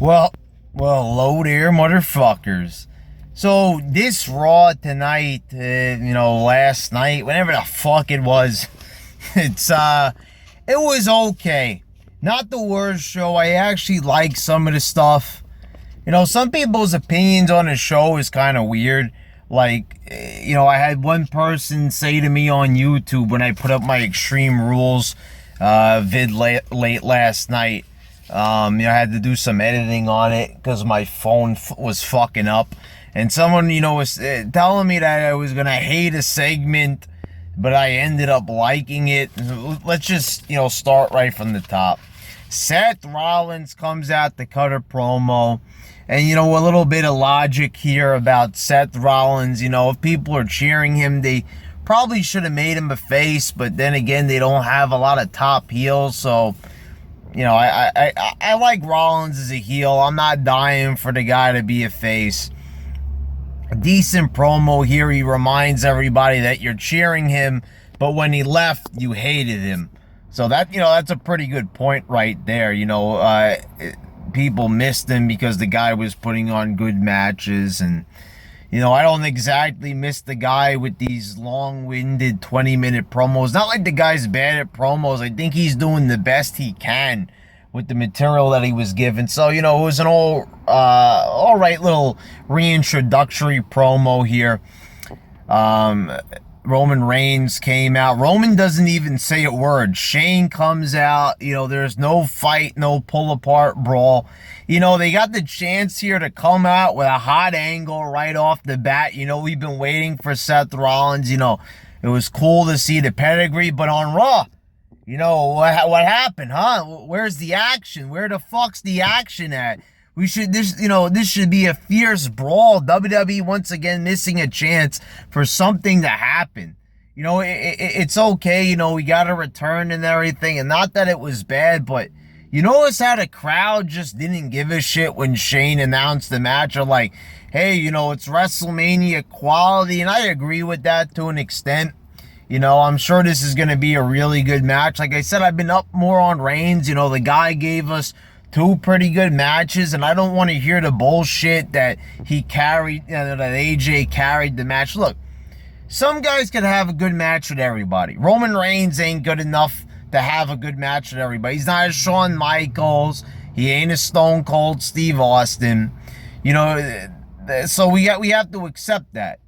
Well, hello there, motherfuckers. So this Raw tonight, last night, whenever the fuck it was, it was okay. Not the worst show. I actually like some of the stuff. Some people's opinions on the show is kind of weird. Like, I had one person say to me on YouTube when I put up my Extreme Rules vid late last night. I had to do some editing on it because my phone was fucking up. And someone, was telling me that I was going to hate a segment, but I ended up liking it. Let's just, start right from the top. Seth Rollins comes out to cut a promo. And, a little bit of logic here about Seth Rollins. If people are cheering him, they probably should have made him a face. But then again, they don't have a lot of top heels. So, I like Rollins as a heel. I'm not dying for the guy to be a face. A decent promo here. He reminds everybody that you're cheering him, but when he left, you hated him. So that's a pretty good point right there. People missed him because the guy was putting on good matches, and I don't exactly miss the guy with these long-winded 20-minute promos. Not like the guy's bad at promos. I think he's doing the best he can with the material that he was given. So, it was an all right little reintroductory promo here. Roman Reigns came out. Roman doesn't even say a word. Shane comes out. There's no fight, no pull-apart brawl. They got the chance here to come out with a hot angle right off the bat. We've been waiting for Seth Rollins. It was cool to see the pedigree, but on Raw, what happened, huh? Where's the action? Where the fuck's the action at? This should be a fierce brawl. WWE once again missing a chance for something to happen. It's okay. We got a return and everything, and not that it was bad, but you notice how the crowd just didn't give a shit when Shane announced the match. Or like, hey, it's WrestleMania quality, and I agree with that to an extent. I'm sure this is going to be a really good match. Like I said, I've been up more on Reigns. The guy gave us 2 pretty good matches, and I don't want to hear the bullshit that he carried, that AJ carried the match. Look, some guys can have a good match with everybody. Roman Reigns ain't good enough to have a good match with everybody. He's not a Shawn Michaels. He ain't a Stone Cold Steve Austin. So we have to accept that.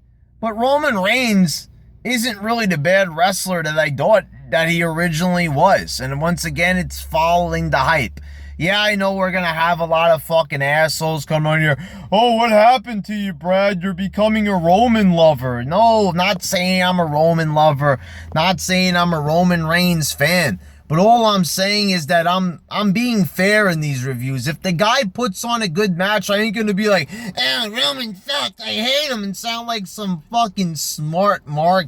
But Roman Reigns isn't really the bad wrestler that I thought that he originally was. And once again, it's following the hype. Yeah, I know we're going to have a lot of fucking assholes come on here. Oh, what happened to you, Brad? You're becoming a Roman lover. No, not saying I'm a Roman lover. Not saying I'm a Roman Reigns fan. But all I'm saying is that I'm being fair in these reviews. If the guy puts on a good match, I ain't going to be like, Roman sucks, I hate him, and sound like some fucking smart mark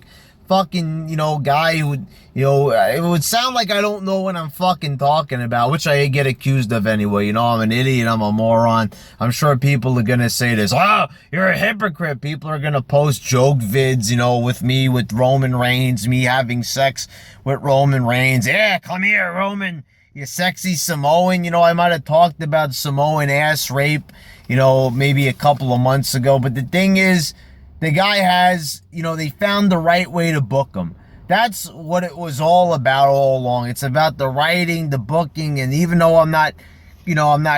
fucking, guy who would, it would sound like I don't know what I'm fucking talking about, which I get accused of anyway. I'm an idiot, I'm a moron. I'm sure people are gonna say this, oh, you're a hypocrite. People are gonna post joke vids, with me, with Roman Reigns, me having sex with Roman Reigns. Yeah, come here, Roman, you sexy Samoan. I might have talked about Samoan ass rape, maybe a couple of months ago, but the thing is, the guy has, they found the right way to book him. That's what it was all about all along. It's about the writing, the booking, and even though I'm not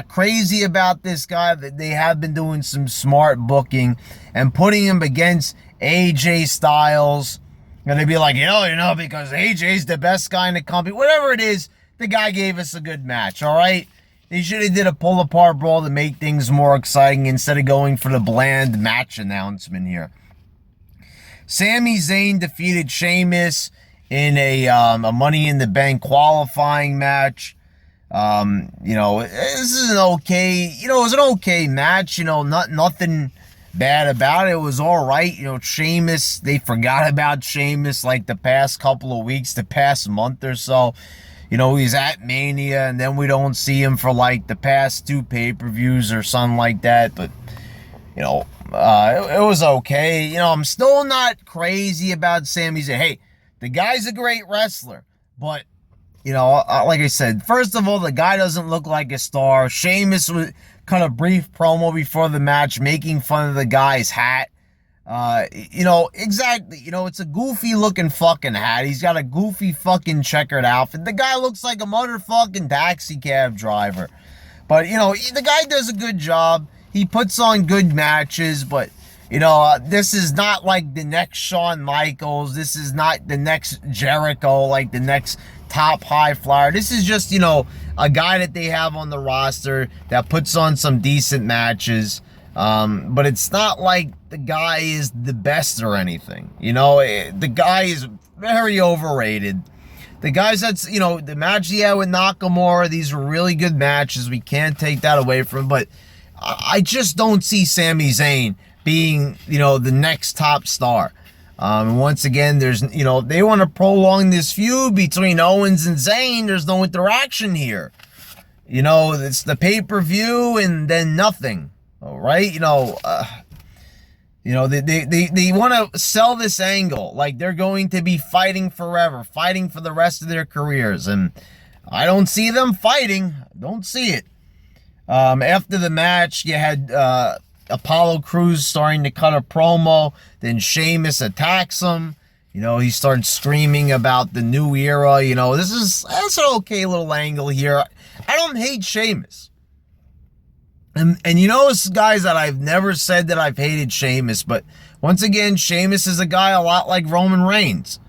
crazy about this guy, that they have been doing some smart booking and putting him against AJ Styles. And they'd be like, because AJ's the best guy in the company. Whatever it is, the guy gave us a good match, all right? They should have did a pull-apart brawl to make things more exciting instead of going for the bland match announcement here. Sami Zayn defeated Sheamus in a Money in the Bank qualifying match. This is an okay, it was an okay match. Nothing bad about it. It was all right. Sheamus, they forgot about Sheamus like the past couple of weeks, the past month or so. He's at Mania, and then we don't see him for like the past 2 pay-per-views or something like that. But, it was okay. I'm still not crazy about Sami Zayn. Hey, the guy's a great wrestler. But, like I said, first of all, the guy doesn't look like a star. Sheamus cut a brief promo before the match, making fun of the guy's hat. You know, exactly. You know, it's a goofy looking fucking hat. He's got a goofy fucking checkered outfit. The guy looks like a motherfucking taxi cab driver. But, you know, the guy does a good job. He puts on good matches, but, you know, this is not like the next Shawn Michaels. This is not the next Jericho, like the next top high flyer. This is just, you know, a guy that they have on the roster that puts on some decent matches. But it's not like the guy is the best or anything. You know, the guy is very overrated. The guys that's, you know, the match he had with Nakamura, these were really good matches. We can't take that away from him. But I just don't see Sami Zayn being, you know, the next top star. Once again, there's, you know, they want to prolong this feud between Owens and Zayn. There's no interaction here. You know, it's the pay-per-view and then nothing. All right, you know, they want to sell this angle like they're going to be fighting forever, fighting for the rest of their careers, and I don't see them fighting. Don't see it. After the match, you had Apollo Crews starting to cut a promo. Then Sheamus attacks him. You know, he starts screaming about the new era. You know, that's an okay little angle here. I don't hate Sheamus. And you notice, guys, that I've never said that I've hated Sheamus, but once again, Sheamus is a guy a lot like Roman Reigns.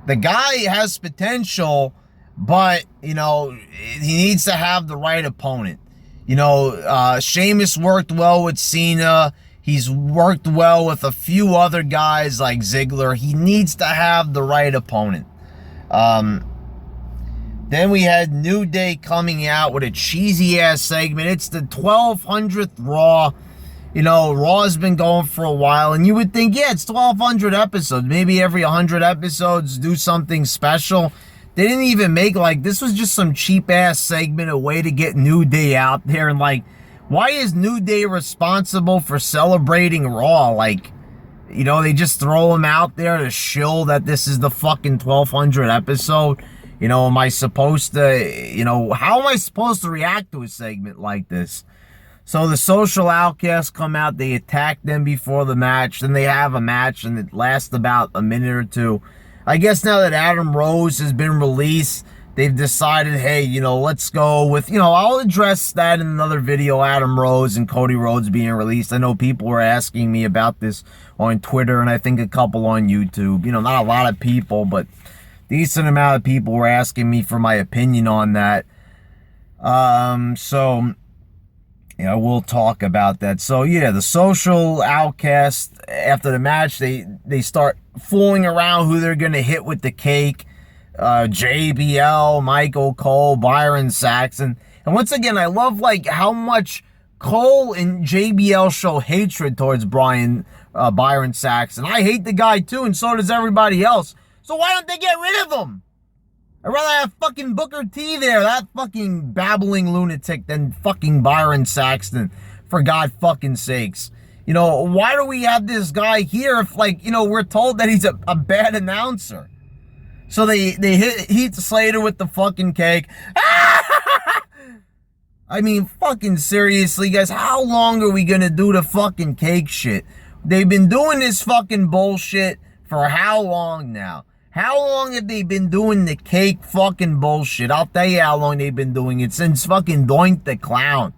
The guy has potential, but, you know, he needs to have the right opponent. You know, Sheamus worked well with Cena. He's worked well with a few other guys like Ziggler. He needs to have the right opponent. Then we had New Day coming out with a cheesy-ass segment. It's the 1200th Raw. You know, Raw's been going for a while, and you would think, yeah, it's 1200 episodes. Maybe every 100 episodes do something special. They didn't even make, like, this was just some cheap-ass segment, a way to get New Day out there. And, like, why is New Day responsible for celebrating Raw? Like, you know, they just throw him out there to shill that this is the fucking 1200 episode. You know, am I supposed to, you know, how am I supposed to react to a segment like this? So the Social Outcasts come out, they attack them before the match, then they have a match, and it lasts about a minute or two. I guess now that Adam Rose has been released, they've decided, hey, you know, let's go with, you know, I'll address that in another video, Adam Rose and Cody Rhodes being released. I know people were asking me about this on Twitter, and I think a couple on YouTube. You know, not a lot of people, but decent amount of people were asking me for my opinion on that. So, yeah, we'll talk about that. So, yeah, the Social Outcasts, after the match, they start fooling around who they're going to hit with the cake. JBL, Michael Cole, Byron Saxton. And once again, I love, like, how much Cole and JBL show hatred towards Byron Saxton. I hate the guy, too, and so does everybody else. So why don't they get rid of him? I'd rather have fucking Booker T there, that fucking babbling lunatic, than fucking Byron Saxton, for God fucking sakes. You know, why do we have this guy here if, like, you know, we're told that he's a bad announcer? So they hit Heath Slater with the fucking cake. I mean, fucking seriously, guys, how long are we gonna do the fucking cake shit? They've been doing this fucking bullshit for how long now? How long have they been doing the cake fucking bullshit? I'll tell you how long they've been doing it, since fucking Doink the Clown.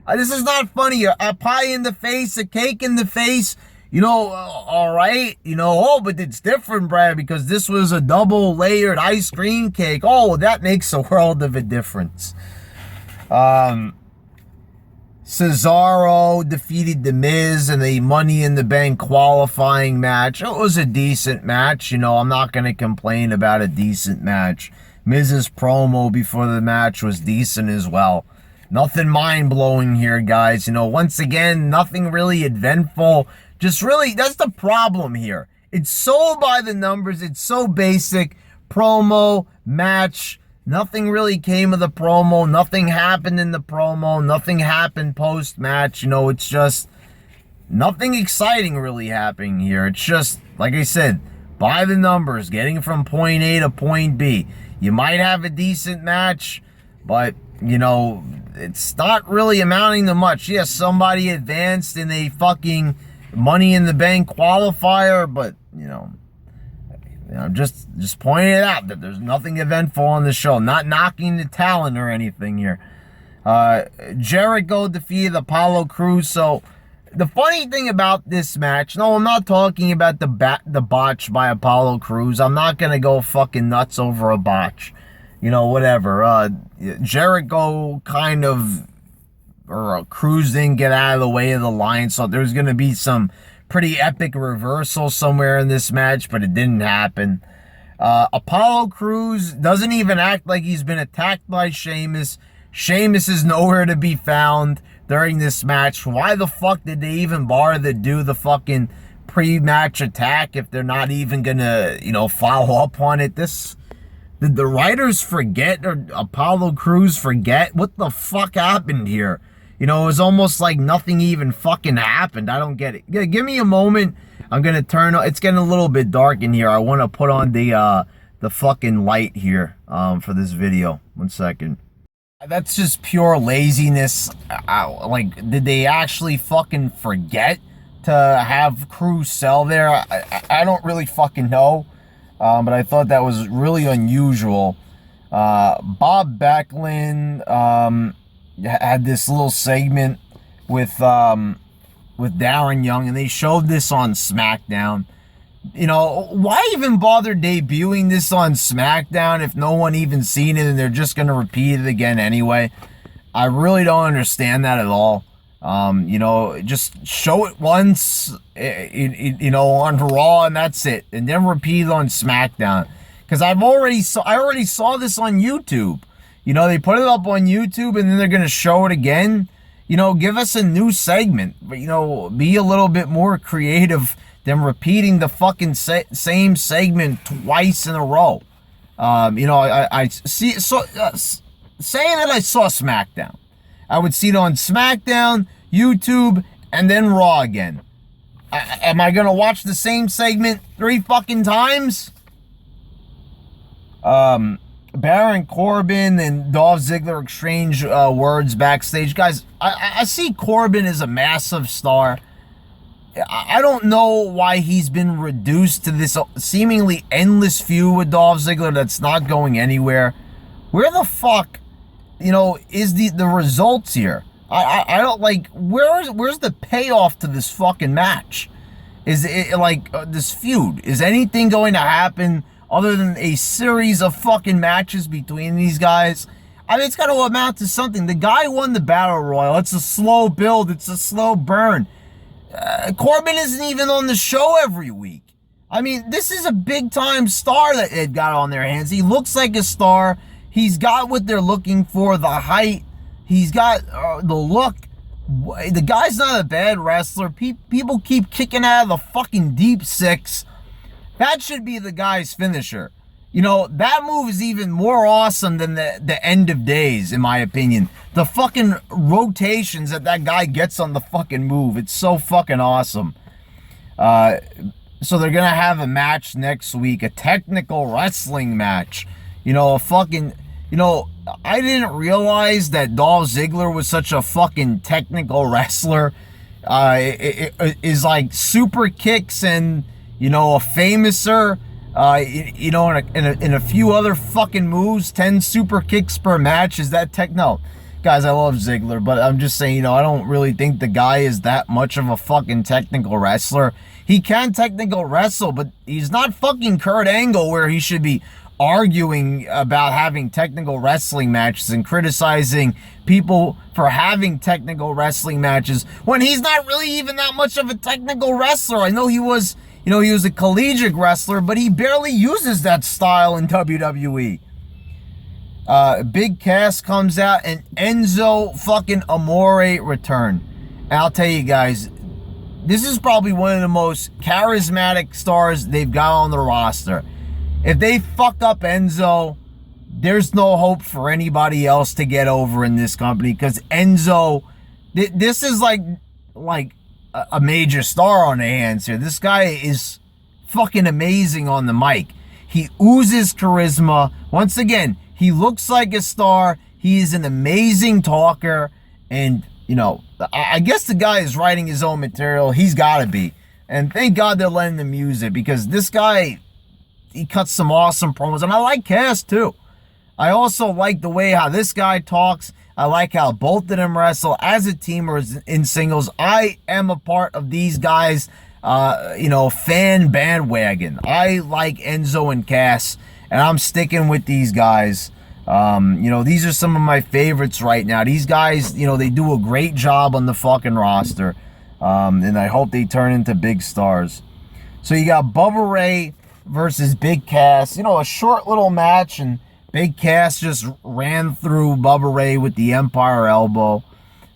This is not funny. A pie in the face, a cake in the face. You know, all right. You know, oh, but it's different, Brad, because this was a double layered ice cream cake. Oh, that makes a world of a difference. Cesaro defeated The Miz in a Money in the Bank qualifying match. It was a decent match. You know, I'm not going to complain about a decent match. Miz's promo before the match was decent as well. Nothing mind-blowing here, guys. You know, once again, nothing really eventful. Just really, that's the problem here. It's so by the numbers. It's so basic. Promo, match. Nothing really came of the promo. Nothing happened in the promo. Nothing happened post-match. You know, it's just nothing exciting really happening here. It's just, like I said, by the numbers, getting from point A to point B. You might have a decent match, but you know, it's not really amounting to much. Yes, somebody advanced in a fucking Money in the Bank qualifier, but, you know, I'm just pointing it out that there's nothing eventful on the show. Not knocking the talent or anything here. Jericho defeated Apollo Crews. So the funny thing about this match, no, I'm not talking about the botch by Apollo Crews. I'm not gonna go fucking nuts over a botch. You know, whatever. Jericho kind of, or Crews didn't get out of the way of the line, so there's gonna be some pretty epic reversal somewhere in this match, but it didn't happen. Apollo Crews doesn't even act like he's been attacked by Sheamus. Sheamus is nowhere to be found during this match. Why the fuck did they even bother to do the fucking pre-match attack if they're not even gonna, you know, follow up on it? Did the writers forget, or Apollo Crews forget? What the fuck happened here? You know, it was almost like nothing even fucking happened. I don't get it. Yeah, give me a moment. I'm gonna turn on. It's getting a little bit dark in here. I want to put on the fucking light here for this video. 1 second. That's just pure laziness. Like, did they actually fucking forget to have Crews sell there? I don't really fucking know. But I thought that was really unusual. Bob Backlund had this little segment with Darren Young, and they showed this on SmackDown. You know, why even bother debuting this on SmackDown if no one even seen it and they're just going to repeat it again anyway? I really don't understand that at all. You know, just show it once, you know, on Raw, and that's it, and then repeat it on SmackDown. Because I already saw this on YouTube. You know, they put it up on YouTube, and then they're gonna show it again. You know, give us a new segment, but, you know, be a little bit more creative than repeating the fucking same segment twice in a row. You know, I see. So saying that I saw SmackDown, I would see it on SmackDown, YouTube, and then Raw again. Am I gonna watch the same segment 3 fucking times? Baron Corbin and Dolph Ziggler exchange words backstage. Guys, I see Corbin as a massive star. I don't know why he's been reduced to this seemingly endless feud with Dolph Ziggler that's not going anywhere. Where the fuck, you know, is the results here? I don't, like, where's the payoff to this fucking match? Is it like this feud? Is anything going to happen other than a series of fucking matches between these guys? I mean, it's got to amount to something. The guy won the Battle Royal. It's a slow build. It's a slow burn. Corbin isn't even on the show every week. I mean, this is a big-time star that they've got on their hands. He looks like a star. He's got what they're looking for, the height. He's got the look. The guy's not a bad wrestler. People keep kicking out of the fucking deep six. That should be the guy's finisher. You know, that move is even more awesome than the end of days, in my opinion. The fucking rotations that guy gets on the fucking move. It's so fucking awesome. So they're going to have a match next week. A technical wrestling match. You know, a fucking... You know, I didn't realize that Dolph Ziggler was such a fucking technical wrestler. It is like super kicks and, you know, a famouser. You know, in a few other fucking moves, 10 super kicks per match. Is that no, guys, I love Ziggler, but I'm just saying, you know, I don't really think the guy is that much of a fucking technical wrestler. He can technical wrestle, but he's not fucking Kurt Angle, where he should be arguing about having technical wrestling matches and criticizing people for having technical wrestling matches when he's not really even that much of a technical wrestler. I know he was, you know, he was a collegiate wrestler, but he barely uses that style in WWE. Big Cass comes out and Enzo fucking Amore return. And I'll tell you guys, this is probably one of the most charismatic stars they've got on the roster. If they fuck up Enzo, there's no hope for anybody else to get over in this company, because Enzo, this is like a major star on the hands here. This guy is fucking amazing on the mic. He oozes charisma. Once again, he looks like a star. He is an amazing talker, and, you know, I guess the guy is writing his own material. He's got to be. And thank God they're letting him use it, because this guy, he cuts some awesome promos. And I like Cass, too. I also like the way how this guy talks. I like how both of them wrestle as a team or in singles. I am a part of these guys, you know, fan bandwagon. I like Enzo and Cass, and I'm sticking with these guys. You know, these are some of my favorites right now. These guys, you know, they do a great job on the fucking roster. And I hope they turn into big stars. So you got Bubba Ray versus Big Cass. You know, a short little match, and Big Cass just ran through Bubba Ray with the Empire Elbow.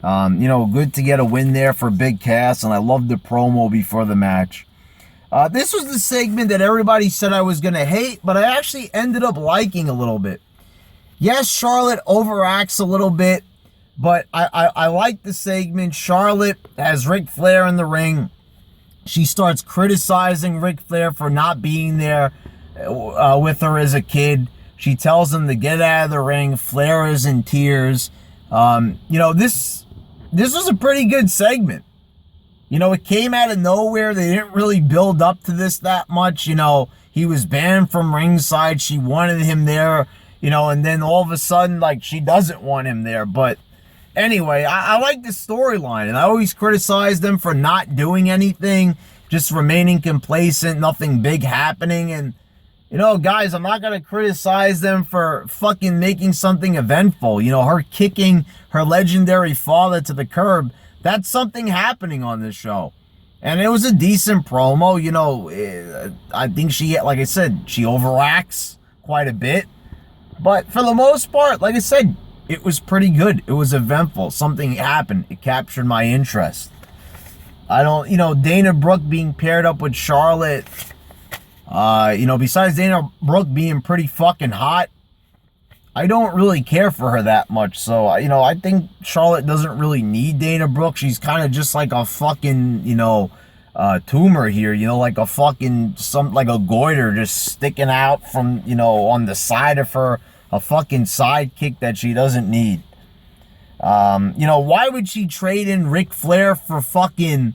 You know, good to get a win there for Big Cass, and I loved the promo before the match. This was the segment that everybody said I was going to hate, but I actually ended up liking a little bit. Yes, Charlotte overacts a little bit, but I like the segment. Charlotte has Ric Flair in the ring. She starts criticizing Ric Flair for not being there with her as a kid. She tells him to get out of the ring. Flair is in tears. You know, this was a pretty good segment. You know, it came out of nowhere. They didn't really build up to this that much. You know, he was banned from ringside. She wanted him there, you know, and then all of a sudden, like, she doesn't want him there. But anyway, I like the storyline, and I always criticize them for not doing anything, just remaining complacent, nothing big happening. And, you know, guys, I'm not going to criticize them for fucking making something eventful. You know, her kicking her legendary father to the curb, that's something happening on this show. And it was a decent promo. You know, I think she, like I said, she overacts quite a bit. But for the most part, like I said, it was pretty good. It was eventful. Something happened. It captured my interest. I don't, you know, Dana Brooke being paired up with Charlotte, you know, besides Dana Brooke being pretty fucking hot, I don't really care for her that much. So, you know, I think Charlotte doesn't really need Dana Brooke. She's kind of just like a fucking, you know, tumor here, you know, like a fucking, like a goiter just sticking out from, you know, on the side of her, a fucking sidekick that she doesn't need. You know, why would she trade in Ric Flair for fucking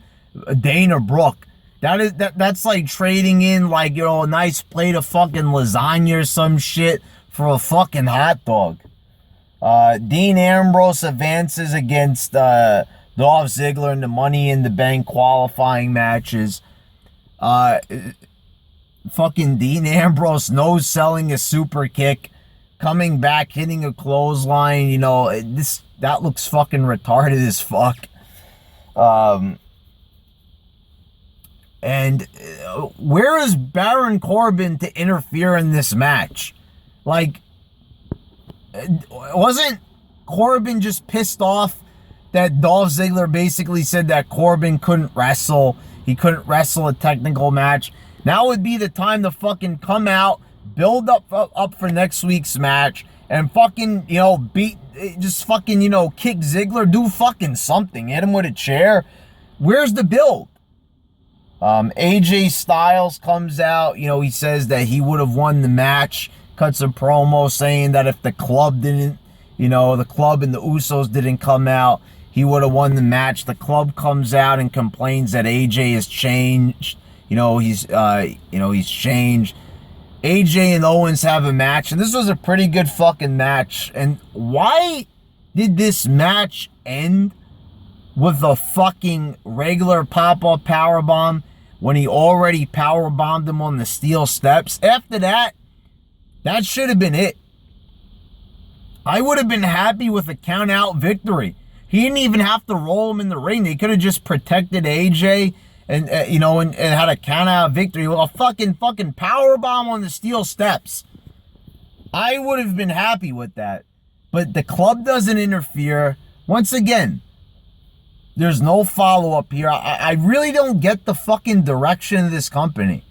Dana Brooke? That's like trading in, like, you know, a nice plate of fucking lasagna or some shit for a fucking hot dog. Dean Ambrose advances against Dolph Ziggler in the Money in the Bank qualifying matches. Fucking Dean Ambrose no-selling a super kick, coming back, hitting a clothesline. You know, that looks fucking retarded as fuck. And where is Baron Corbin to interfere in this match? Like, wasn't Corbin just pissed off that Dolph Ziggler basically said that Corbin couldn't wrestle? He couldn't wrestle a technical match. Now would be the time to fucking come out, build up for next week's match, and fucking, you know, just fucking, you know, kick Ziggler, do fucking something, hit him with a chair. Where's the build? AJ Styles comes out, you know, he says that he would have won the match, cuts a promo saying that if the club didn't, you know, the club and the Usos didn't come out, he would have won the match. The club comes out and complains that AJ has changed. You know, he's changed. AJ and Owens have a match, and this was a pretty good fucking match. And why did this match end with a fucking regular pop-up powerbomb when he already powerbombed him on the steel steps? After that, that should have been it. I would have been happy with a count-out victory. He didn't even have to roll him in the ring. They could have just protected AJ and you know, and had a count-out victory with a fucking powerbomb on the steel steps. I would have been happy with that. But the club doesn't interfere. Once again, there's no follow-up here. I really don't get the fucking direction of this company.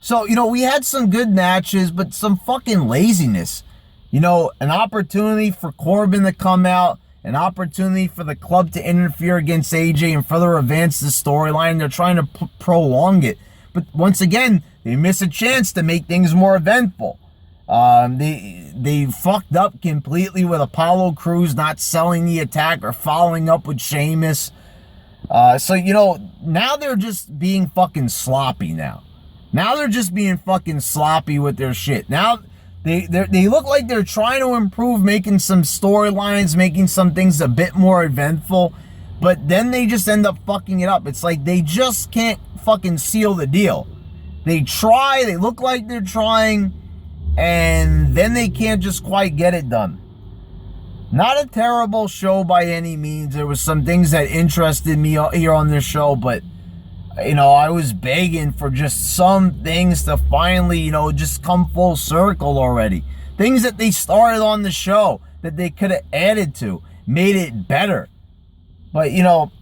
So, you know, we had some good matches, but some fucking laziness. You know, an opportunity for Corbin to come out, an opportunity for the club to interfere against AJ and further advance the storyline. They're trying to prolong it. But once again, they miss a chance to make things more eventful. They fucked up completely with Apollo Crews not selling the attack or following up with Sheamus. So, you know, now they're just being fucking sloppy now. Now they're just being fucking sloppy with their shit. Now they look like they're trying to improve, making some storylines, making some things a bit more eventful, but then they just end up fucking it up. It's like they just can't fucking seal the deal. They try, they look like they're trying, and then they can't just quite get it done. Not a terrible show by any means. There was some things that interested me here on this show, but, you know, I was begging for just some things to finally, you know, just come full circle already. Things that they started on the show that they could have added to, made it better. But, you know,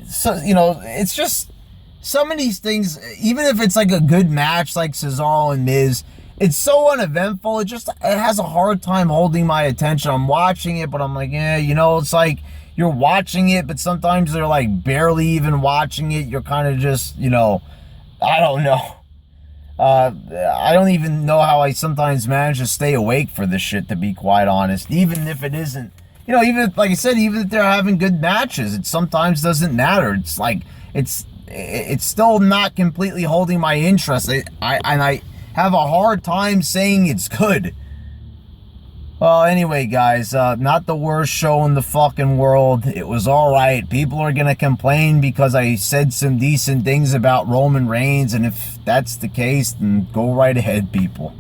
so, you know, it's just some of these things, even if it's like a good match like Cesaro and Miz, it's so uneventful. It has a hard time holding my attention. I'm watching it, but I'm like, yeah, you know, it's like you're watching it, but sometimes they're like barely even watching it. You're kind of just, you know, I don't know. I don't even know how I sometimes manage to stay awake for this shit, to be quite honest. Even if it isn't, you know, even if, like I said, even if they're having good matches, it sometimes doesn't matter. It's like, it's still not completely holding my interest. I have a hard time saying it's good. Well, anyway, guys, not the worst show in the fucking world. It was alright. People are gonna complain because I said some decent things about Roman Reigns, and if that's the case, then go right ahead, people.